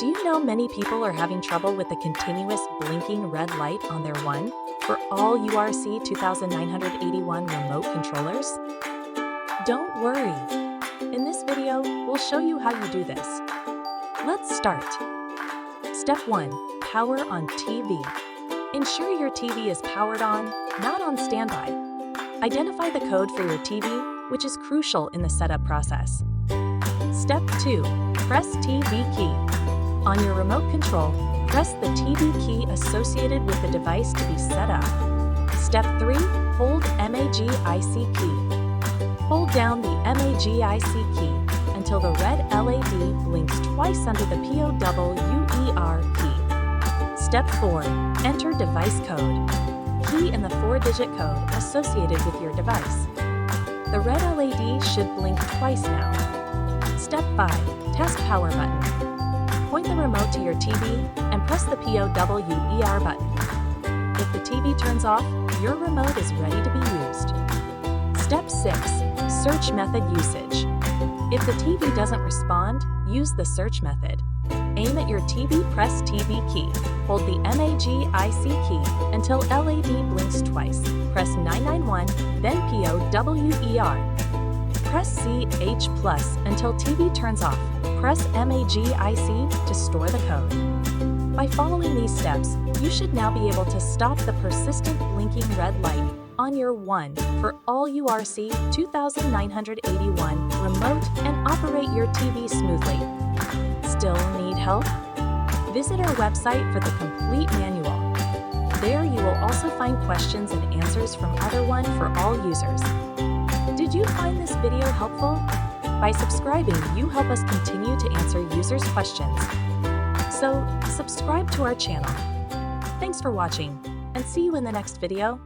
Do you know many people are having trouble with the continuous blinking red light on their One For All URC 2981 remote controllers? Don't worry. In this video, we'll show you how you do this. Let's start. Step 1. Power on TV. Ensure your TV is powered on, not on standby. Identify the code for your TV, which is crucial in the setup process. Step 2. Press TV key. On your remote control, press the TV key associated with the device to be set up. Step 3. Hold MAG-IC key. Hold down the MAG-IC key until the red LED blinks twice under the POWER key. Step 4. Enter device code. Key in the 4-digit code associated with your device. The red LED should blink twice now. Step 5. Test power button. Point the remote to your TV and press the POWER button. If the TV turns off, your remote is ready to be used. Step 6. Search method usage. If the TV doesn't respond, use the search method. Aim at your TV, press TV key. Hold the MAG-IC key until LED blinks twice. Press 991, then POWER. Press CH+ until TV turns off. Press MAG-IC to store the code. By following these steps, you should now be able to stop the persistent blinking red light on your One For All URC 2981 remote and operate your TV smoothly. Still need help? Visit our website for the complete manual. There you will also find questions and answers from other One For All users. Did you find this video helpful? By subscribing, you help us continue to answer users' questions. So, subscribe to our channel. Thanks for watching, and see you in the next video.